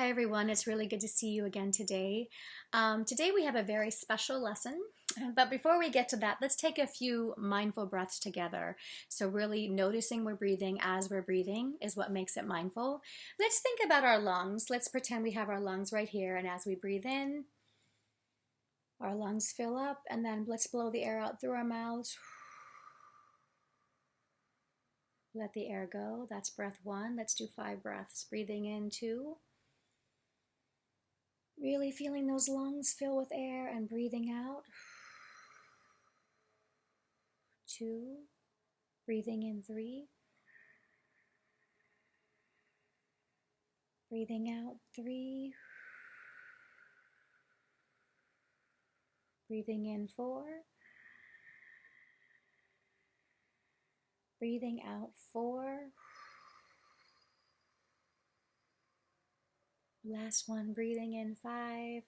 Hi everyone, it's really good to see you again today. Today we have a very special lesson, but before we get to that, let's take a few mindful breaths together. So really noticing we're breathing as we're breathing is what makes it mindful. Let's think about our lungs. Let's pretend we have our lungs right here, and as we breathe in, our lungs fill up, and then let's blow the air out through our mouths. Let the air go. That's breath one. Let's do 5 breaths. Breathing in 2. Really feeling those lungs fill with air and breathing out. 2. Breathing in 3. Breathing out 3. Breathing in 4. Breathing out 4. Last one, breathing in 5.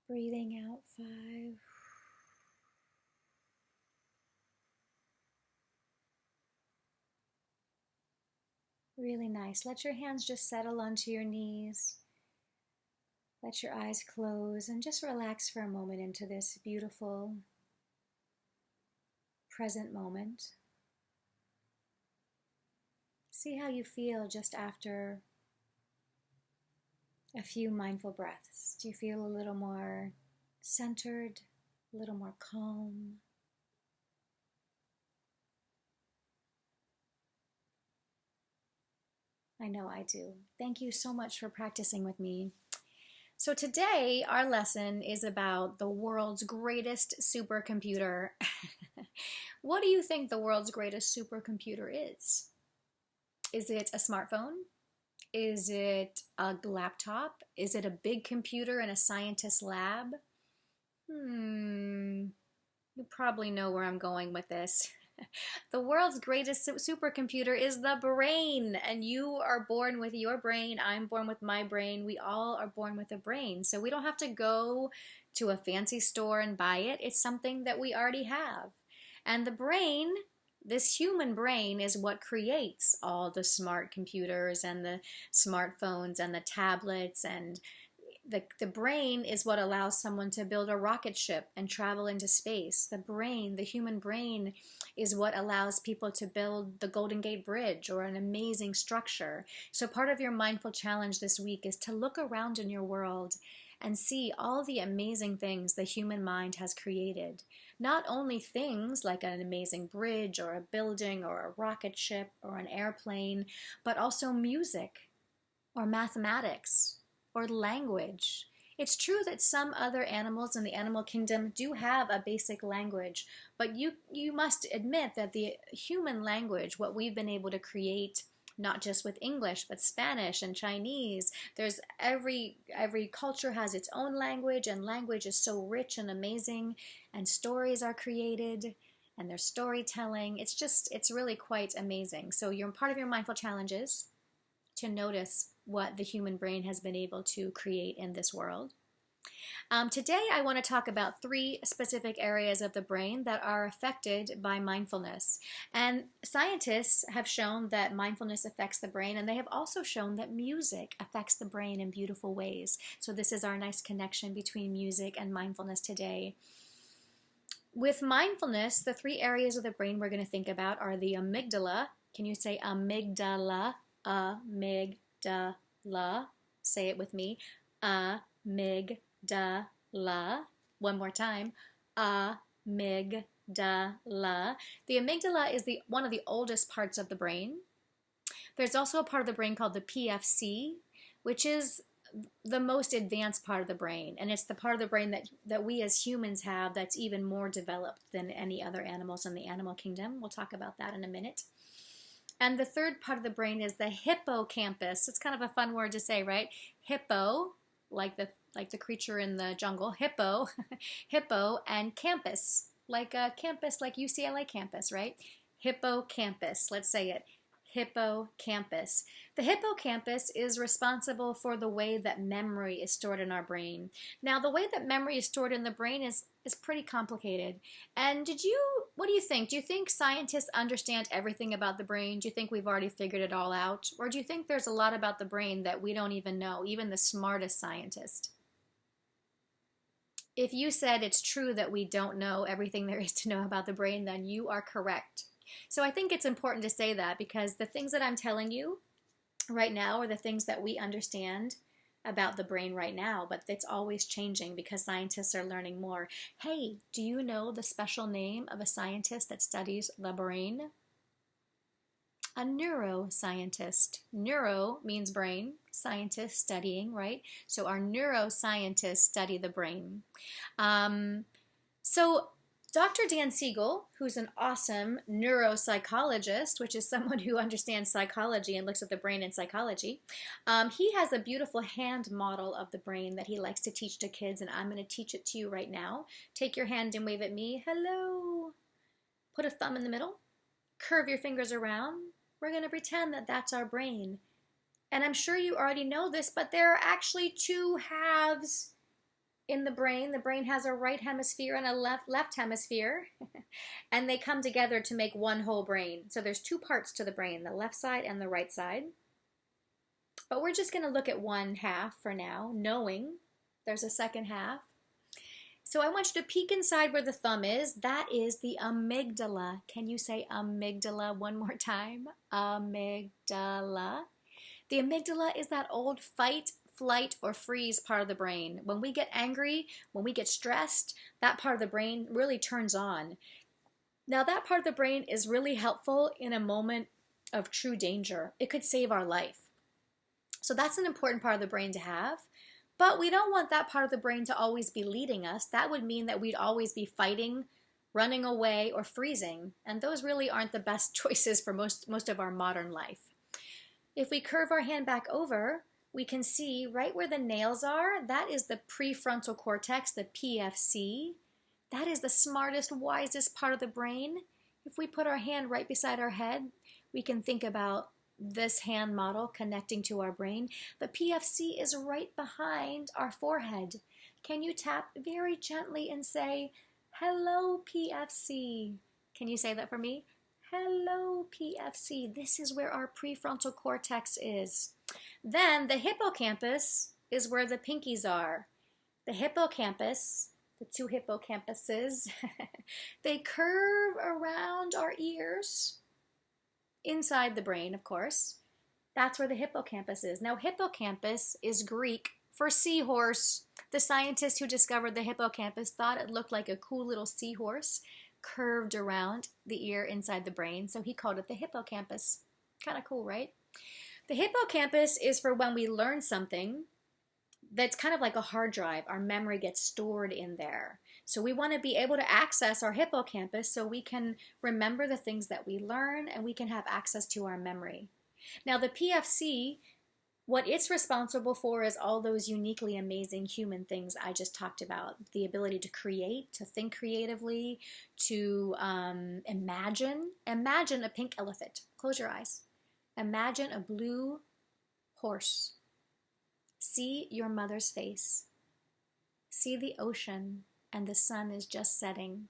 Breathing out 5. Really nice. Let your hands just settle onto your knees. Let your eyes close and just relax for a moment into this beautiful present moment. See how you feel just after a few mindful breaths. Do you feel a little more centered, a little more calm? I know I do. Thank you so much for practicing with me. So today our lesson is about the world's greatest supercomputer. What do you think the world's greatest supercomputer is? Is it a smartphone? Is it a laptop? Is it a big computer in a scientist's lab? You probably know where I'm going with this. The world's greatest supercomputer is the brain, and you are born with your brain. I'm born with my brain. We all are born with a brain, so we don't have to go to a fancy store and buy it. It's something that we already have. And the brain, this human brain, is what creates all the smart computers and the smartphones and the tablets, and the brain is what allows someone to build a rocket ship and travel into space. The brain, the human brain, is what allows people to build the Golden Gate Bridge or an amazing structure. So part of your mindful challenge this week is to look around in your world and see all the amazing things the human mind has created. Not only things like an amazing bridge or a building or a rocket ship or an airplane, but also music or mathematics or language. It's true that some other animals in the animal kingdom do have a basic language, but you must admit that the human language, what we've been able to create, not just with English, but Spanish and Chinese. There's every culture has its own language, and language is so rich and amazing, and stories are created, and there's storytelling. It's really quite amazing. So part of your mindful challenge is to notice what the human brain has been able to create in this world. Today I want to talk about 3 specific areas of the brain that are affected by mindfulness. And scientists have shown that mindfulness affects the brain, and they have also shown that music affects the brain in beautiful ways. So this is our nice connection between music and mindfulness today. With mindfulness, the 3 areas of the brain we're going to think about are the amygdala. Can you say amygdala? Amygdala. Say it with me. Amygdala. One more time. Amygdala. The amygdala is one of the oldest parts of the brain. There's also a part of the brain called the PFC, which is the most advanced part of the brain, and it's the part of the brain that we as humans have that's even more developed than any other animals in the animal kingdom. We'll talk about that in a minute. And the third part of the brain is the hippocampus. It's kind of a fun word to say, right? Hippo, like the creature in the jungle, hippo, hippo, and campus, like a campus, like UCLA campus, right? Hippocampus. Let's say it. hippocampus. The hippocampus is responsible for the way that memory is stored in our brain. Now, the way that memory is stored in the brain is pretty complicated. And what do you think? Do you think scientists understand everything about the brain? Do you think we've already figured it all out? Or do you think there's a lot about the brain that we don't even know, even the smartest scientist? If you said it's true that we don't know everything there is to know about the brain, then you are correct. So I think it's important to say that, because the things that I'm telling you right now are the things that we understand about the brain right now, but it's always changing because scientists are learning more. Hey, do you know the special name of a scientist that studies the brain? A neuroscientist. Neuro means brain, scientist studying, right? So our neuroscientists study the brain. So Dr. Dan Siegel, who's an awesome neuropsychologist, which is someone who understands psychology and looks at the brain in psychology, he has a beautiful hand model of the brain that he likes to teach to kids, and I'm going to teach it to you right now. Take your hand and wave at me. Hello. Put a thumb in the middle. Curve your fingers around. We're going to pretend that that's our brain. And I'm sure you already know this, but there are actually two halves in the brain. The brain has a right hemisphere and a left hemisphere, and they come together to make one whole brain. So there's two parts to the brain, the left side and the right side. But we're just going to look at one half for now, knowing there's a second half. So I want you to peek inside where the thumb is. That is the amygdala. Can you say amygdala one more time? Amygdala. The amygdala is that old fight, flight, or freeze part of the brain. When we get angry, when we get stressed, that part of the brain really turns on. Now, that part of the brain is really helpful in a moment of true danger. It could save our life. So that's an important part of the brain to have. But we don't want that part of the brain to always be leading us. That would mean that we'd always be fighting, running away, or freezing. And those really aren't the best choices for most of our modern life. If we curve our hand back over, we can see right where the nails are, that is the prefrontal cortex, the PFC. That is the smartest, wisest part of the brain. If we put our hand right beside our head, we can think about this hand model connecting to our brain. The PFC is right behind our forehead. Can you tap very gently and say, hello, PFC? Can you say that for me? Hello, PFC. This is where our prefrontal cortex is. Then the hippocampus is where the pinkies are. The hippocampus, the two hippocampuses, they curve around our ears. Inside the brain, of course. That's where the hippocampus is. Now, hippocampus is Greek for seahorse. The scientist who discovered the hippocampus thought it looked like a cool little seahorse curved around the ear inside the brain, so he called it the hippocampus. Kind of cool, right? The hippocampus is for when we learn something that's kind of like a hard drive. Our memory gets stored in there. So we want to be able to access our hippocampus so we can remember the things that we learn and we can have access to our memory. Now the PFC, what it's responsible for is all those uniquely amazing human things I just talked about. The ability to create, to think creatively, to imagine. Imagine a pink elephant. Close your eyes. Imagine a blue horse. See your mother's face. See the ocean. And the sun is just setting.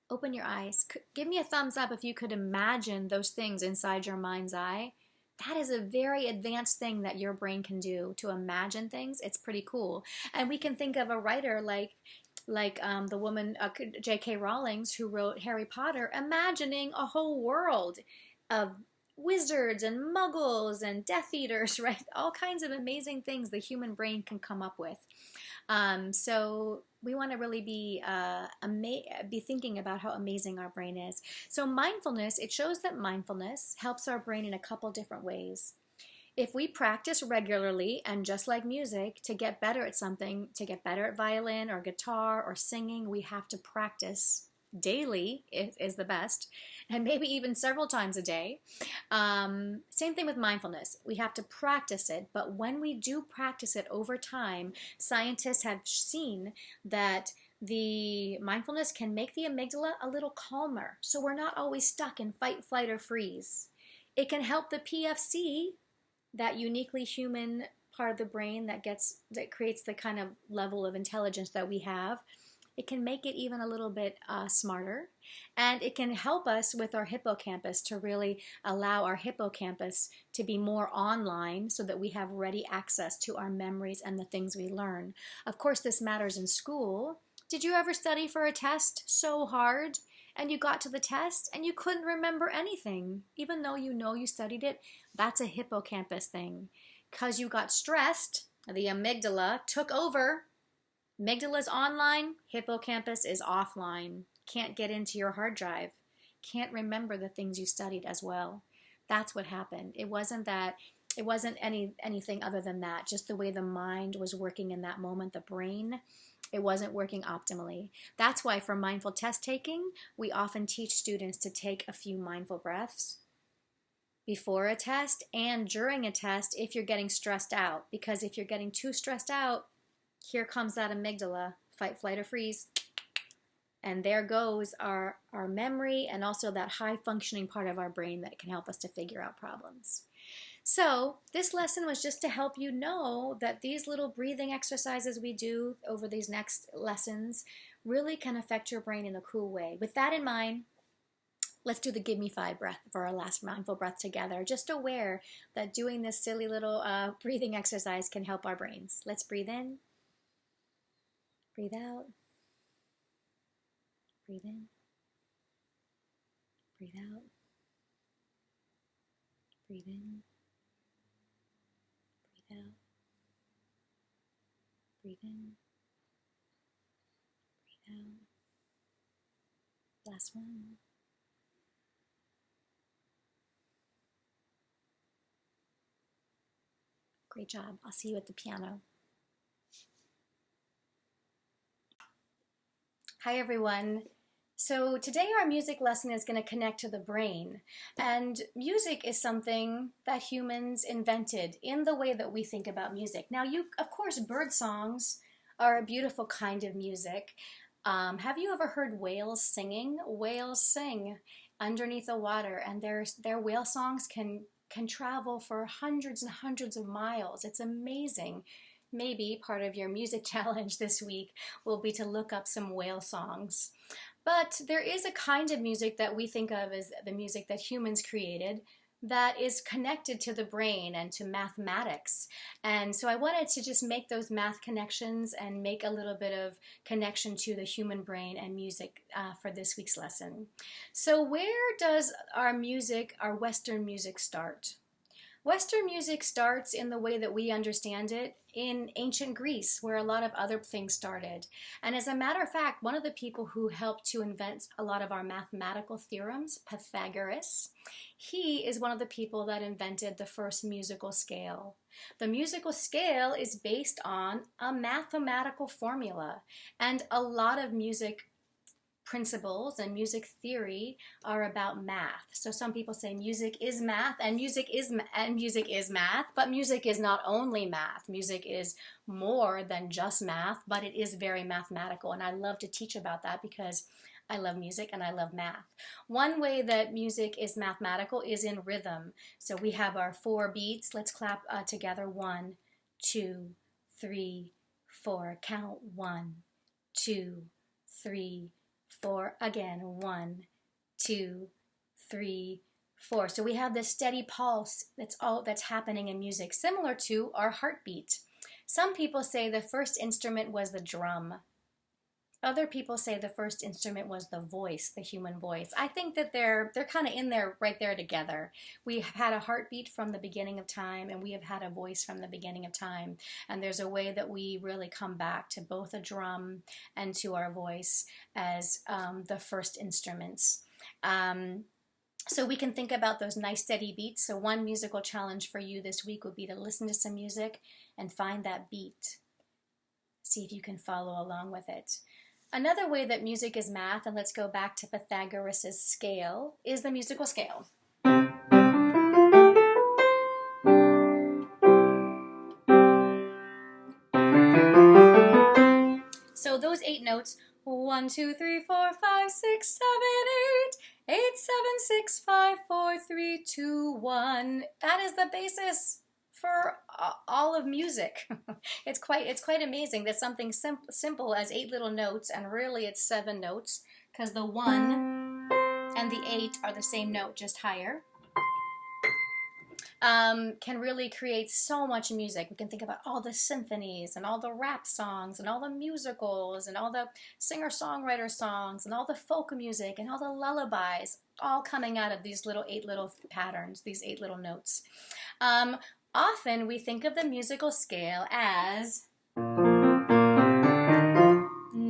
Open your eyes. Give me a thumbs up if you could imagine those things inside your mind's eye. That is a very advanced thing that your brain can do, to imagine things. It's pretty cool. And we can think of a writer like the woman J.K. Rowling, who wrote Harry Potter, imagining a whole world of wizards and muggles and Death Eaters, right? All kinds of amazing things the human brain can come up with. So we want to really be thinking about how amazing our brain is. So mindfulness, it shows that mindfulness helps our brain in a couple different ways. If we practice regularly, and just like music, to get better at something, to get better at violin or guitar or singing, we have to practice daily is the best, and maybe even several times a day. Same thing with mindfulness. We have to practice it, but when we do practice it over time, scientists have seen that the mindfulness can make the amygdala a little calmer, so we're not always stuck in fight, flight, or freeze. It can help the PFC, that uniquely human part of the brain that creates the kind of level of intelligence that we have. It can make it even a little bit smarter, and it can help us with our hippocampus to really allow our hippocampus to be more online so that we have ready access to our memories and the things we learn. Of course, this matters in school. Did you ever study for a test so hard and you got to the test and you couldn't remember anything, even though you know you studied it? That's a hippocampus thing. Because you got stressed, the amygdala took over. Amygdala's online, hippocampus is offline. Can't get into your hard drive. Can't remember the things you studied as well. That's what happened. It wasn't anything other than that. Just the way the mind was working in that moment, the brain, it wasn't working optimally. That's why for mindful test taking, we often teach students to take a few mindful breaths before a test and during a test if you're getting stressed out. Because if you're getting too stressed out, here comes that amygdala, fight, flight, or freeze. And there goes our memory and also that high functioning part of our brain that can help us to figure out problems. So this lesson was just to help you know that these little breathing exercises we do over these next lessons really can affect your brain in a cool way. With that in mind, let's do the Give Me 5 breath for our last mindful breath together. Just aware that doing this silly little breathing exercise can help our brains. Let's breathe in. Breathe out. Breathe in. Breathe out. Breathe in. Breathe out. Breathe in. Breathe out. Last one. Great job. I'll see you at the piano. Hi everyone. So today our music lesson is going to connect to the brain. And music is something that humans invented in the way that we think about music. Now, of course, bird songs are a beautiful kind of music. Have you ever heard whales singing? Whales sing underneath the water, and their whale songs can travel for hundreds and hundreds of miles. It's amazing. Maybe part of your music challenge this week will be to look up some whale songs. But there is a kind of music that we think of as the music that humans created that is connected to the brain and to mathematics. And so I wanted to just make those math connections and make a little bit of connection to the human brain and music for this week's lesson. So where does our Western music start? Western music starts in the way that we understand it in ancient Greece, where a lot of other things started. And as a matter of fact, one of the people who helped to invent a lot of our mathematical theorems, Pythagoras, he is one of the people that invented the first musical scale. The musical scale is based on a mathematical formula, and a lot of music principles and music theory are about math. So some people say music is math and music is math, but music is not only math. Music is more than just math, but it is very mathematical, and I love to teach about that because I love music and I love math. One way that music is mathematical is in rhythm. So we have our 4 beats. Let's clap together. 1, 2, 3, 4. Count 1, 2, 3, 4. Again. 1, 2, 3, 4. So we have this steady pulse that's happening in music, similar to our heartbeat. Some people say the first instrument was the drum. Other people say the first instrument was the voice, the human voice. I think that they're kind of in there, right there together. We have had a heartbeat from the beginning of time, and we have had a voice from the beginning of time. And there's a way that we really come back to both a drum and to our voice as the first instruments. So we can think about those nice steady beats. So one musical challenge for you this week would be to listen to some music and find that beat. See if you can follow along with it. Another way that music is math, and let's go back to Pythagoras' scale, is the musical scale. So those 8 notes, 1, 2, 3, 4, 5, 6, 7, 8, 8, 7, 6, 5, 4, 3, 2, 1. That is the basis for all of music. It's quite amazing that something simple as 8 little notes, and really it's 7 notes, because the 1 and the 8 are the same note, just higher, can really create so much music. We can think about all the symphonies and all the rap songs and all the musicals and all the singer-songwriter songs and all the folk music and all the lullabies, all coming out of these 8 little patterns, these 8 little notes. Often we think of the musical scale as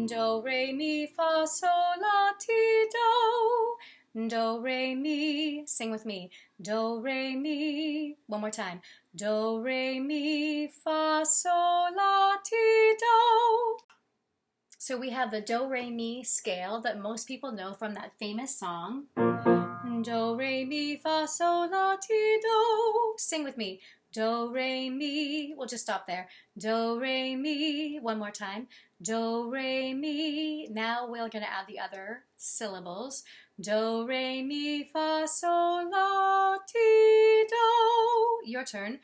do, re, mi, fa, sol, la, ti, do. Do, re, mi. Sing with me. Do, re, mi. One more time. Do, re, mi, fa, sol, la, ti, do. So we have the do, re, mi scale that most people know from that famous song. Do, re, mi, fa, sol, la, ti, do. Sing with me. Do, re, mi. We'll just stop there. Do, re, mi. One more time. Do, re, mi. Now we're going to add the other syllables. Do, re, mi, fa, sol, la, ti, do. Your turn.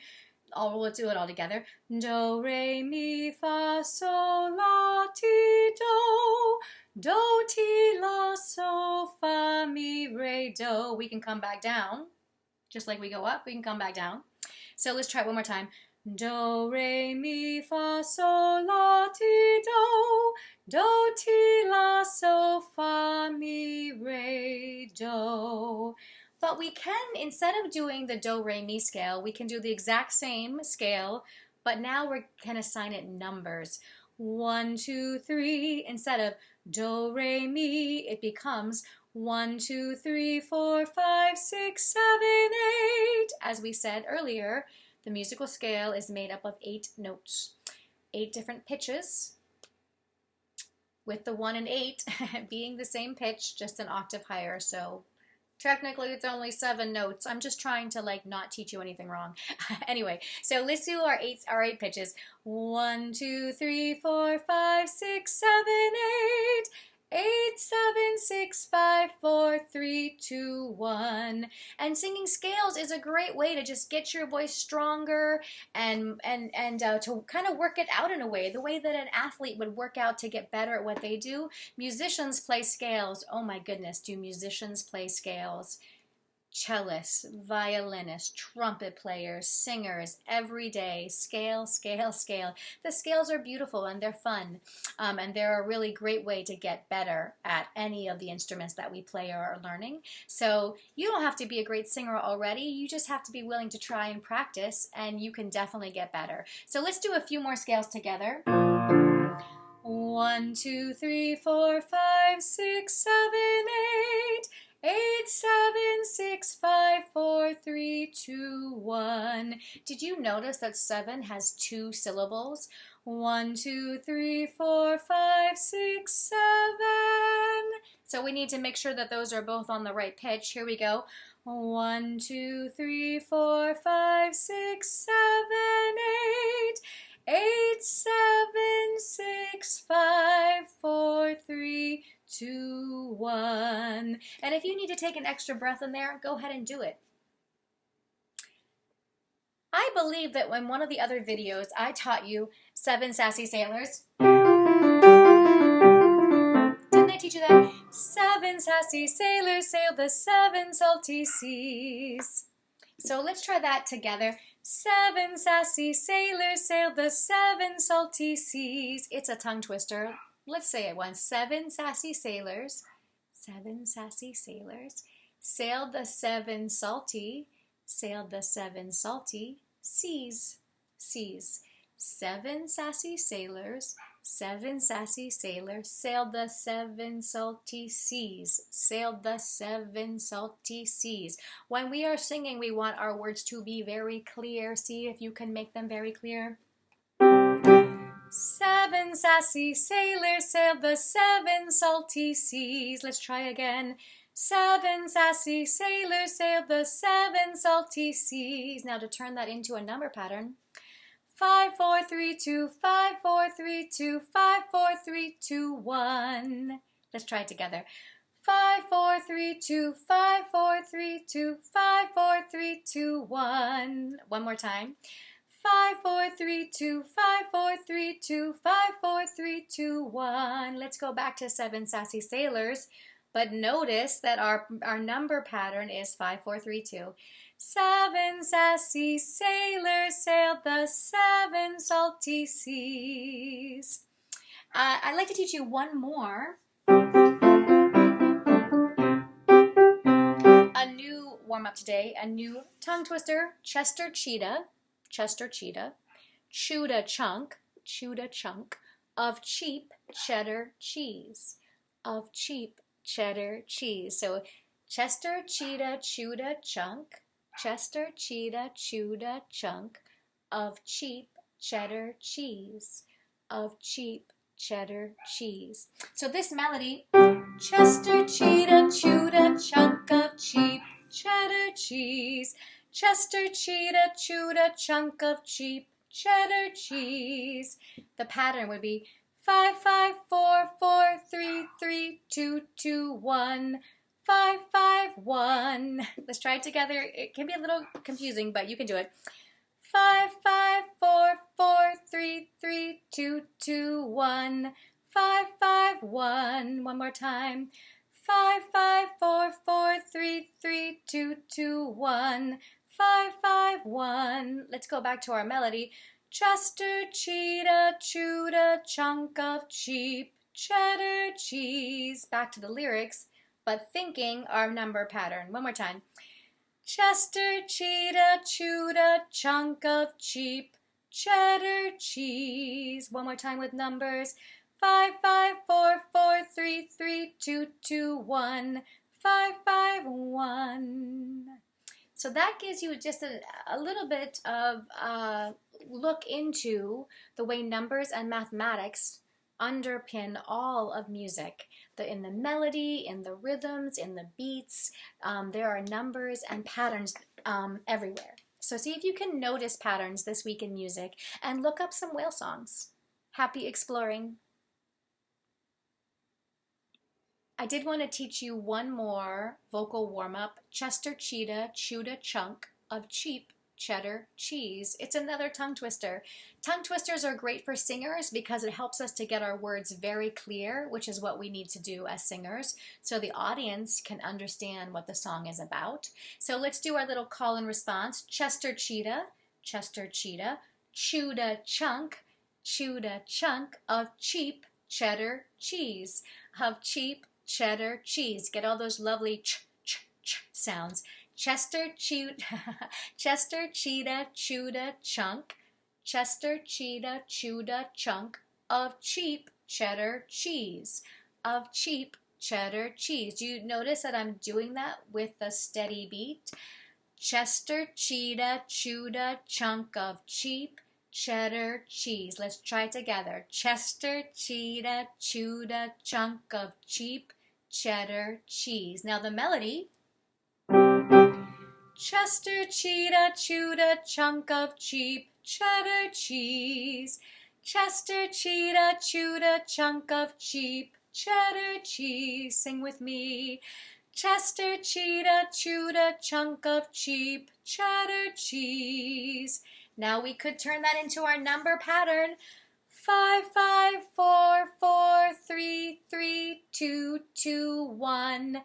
We'll do it all together. Do, re, mi, fa, sol, la, ti, do. Do, ti, la, sol, fa, mi, re, do. We can come back down. Just like we go up, we can come back down. So let's try it one more time. Do, re, mi, fa, sol, la, ti, do. Do, ti, la, sol, fa, mi, re, do. But we can, instead of doing the do, re, mi scale, we can do the exact same scale, but now we can assign it numbers. 1, 2, 3. Instead of do, re, mi, it becomes 1, 2, 3, 4, 5, 6, 7, 8. As we said earlier, the musical scale is made up of 8 notes, 8 different pitches, with the 1 and 8 being the same pitch, just an octave higher. So technically it's only 7 notes. I'm just trying to not teach you anything wrong. Anyway, so let's do our 8 pitches. 1, 2, 3, 4, 5, 6, 7, 8. 8, 7, 6, 5, 4, 3, 2, 1. And singing scales is a great way to just get your voice stronger and to kind of work it out in a way, the way that an athlete would work out to get better at what they do. Musicians play scales. Oh my goodness, do musicians play scales? Cellists, violinists, trumpet players, singers, every day, scale, scale, scale. The scales are beautiful and they're fun, and they're a really great way to get better at any of the instruments that we play or are learning. So you don't have to be a great singer already, you just have to be willing to try and practice, and you can definitely get better. So let's do a few more scales together. 1, 2, 3, 4, 5, 6, 7, 8. 8, 7, 6, 5, 4, 3, 2, 1. Did you notice that 7 has 2 syllables? 1, 2, 3, 4, 5, 6, 7. So we need to make sure that those are both on the right pitch. Here we go. 1, 2, 3, 4, 5, 6, 7, 8. 8, 7, 6, 5, 4, 3, 2, 1. And if you need to take an extra breath in there, go ahead and do it. I believe that in one of the other videos, I taught you 7 sassy sailors. Didn't I teach you that? 7 sassy sailors sailed the 7 salty seas. So let's try that together. 7 sassy sailors sailed the 7 salty seas. It's a tongue twister. Let's say it once. 7 sassy sailors, 7 sassy sailors, sailed the 7 salty seas, seas. 7 sassy sailors, 7 sassy sailors, sailed the 7 salty seas, sailed the 7 salty seas. When we are singing, we want our words to be very clear. See if you can make them very clear. 7 sassy sailors sailed the 7 salty seas. Let's try again. 7 sassy sailors sailed the 7 salty seas. Now to turn that into a number pattern. 5, 4, 3, 2, 5, 4, 3, 2, 5, 4, 3, 2, 1. Let's try it together. 5, 4, 3, 2, 5, 4, 3, 2, 5, 4, 3, 2, 1. One more time. 5, 4, 3, 2, 5, 4, 3, 2, 5, 4, 3, 2, 1. Let's go back to 7 sassy sailors, but notice that our number pattern is 5, 4, 3, 2. 7 sassy sailors sailed the 7 salty seas. I'd like to teach you one more. A new warm-up today, a new tongue twister, Chester Cheetah, chewed a chunk of cheap cheddar cheese, So Chester Cheetah chewed a chunk, Chester Cheetah chewed a chunk of cheap cheddar cheese, So this melody, Chester Cheetah chewed a chunk of cheap cheddar cheese, Chester Cheetah chewed a chunk of cheap cheddar cheese. The pattern would be 5, 5, 4, 4, 3, 3, 2, 2, 1, 5, 5, 1. Let's try it together. It can be a little confusing, but you can do it. 5, 5, 4, 4, 3, 3, 2, 2, 1, 5, 5, 1. One more time. 5, 5, 4, 4, 3, 3, 2, 2, 1, 5, 5, 1. Let's go back to our melody. Chester Cheetah chewed a chunk of cheap cheddar cheese. Back to the lyrics, but thinking our number pattern. One more time. Chester Cheetah chewed a chunk of cheap cheddar cheese. One more time with numbers. 5, 5, 4, 4, 3, 3, 2, 2, 1, 5, 5, 1. So that gives you just a little bit of a look into the way numbers and mathematics underpin all of music. In the melody, in the rhythms, in the beats, there are numbers and patterns everywhere. So see if you can notice patterns this week in music and look up some whale songs. Happy exploring. I did want to teach you one more vocal warm-up. Chester Cheetah chewed a chunk of cheap cheddar cheese. It's another tongue twister. Tongue twisters are great for singers because it helps us to get our words very clear, which is what we need to do as singers, so the audience can understand what the song is about. So let's do our little call and response. Chester Cheetah chewed a chunk of cheap cheddar cheese, cheddar cheese. Get all those lovely ch sounds. Chester Cheetah chewed a chunk. Chester Cheetah chewed a chunk of cheap cheddar cheese. Do you notice that I'm doing that with a steady beat? Chester Cheetah chewed a chunk of cheap cheddar cheese. Let's try it together. Chester Cheetah chewed a chunk of cheap cheddar cheese. Now the melody. Chester Cheetah chewed a chunk of cheap cheddar cheese. Chester Cheetah chewed a chunk of cheap cheddar cheese. Sing with me. Chester Cheetah chewed a chunk of cheap cheddar cheese. Now we could turn that into our number pattern. 5, 5, 4, 4, 3, 3, 2, 2, 1,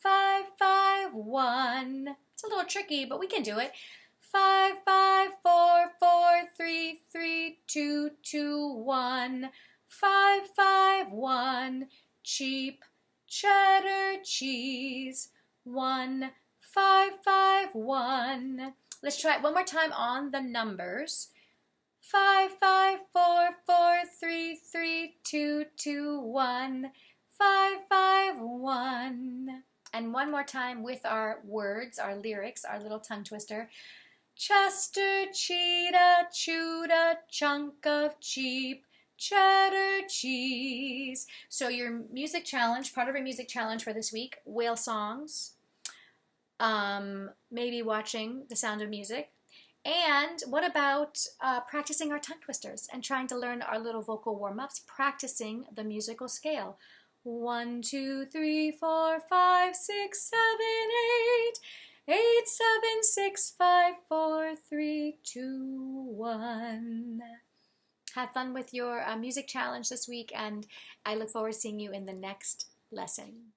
5, 5, 1. It's a little tricky, but we can do it. 5, 5, 4, 4, 3, 3, 2, 2, 1, 5, 5, 1. Cheap cheddar cheese. 1, 5, 5, 1. Let's try it one more time on the numbers. 5, 5, 4, 4, 3, 3, 2, 2, 1, 5, 5, 1. And one more time with our words, our lyrics, our little tongue twister. Chester Cheetah chewed a chunk of cheap cheddar cheese. So your music challenge, part of our music challenge for this week, whale songs, maybe watching The Sound of Music, And what about practicing our tongue twisters and trying to learn our little vocal warm-ups, practicing the musical scale? 1, 2, 3, 4, 5, 6, 7, 8. 8, 7, 6, 5, 4, 3, 2, 1. Have fun with your music challenge this week, and I look forward to seeing you in the next lesson.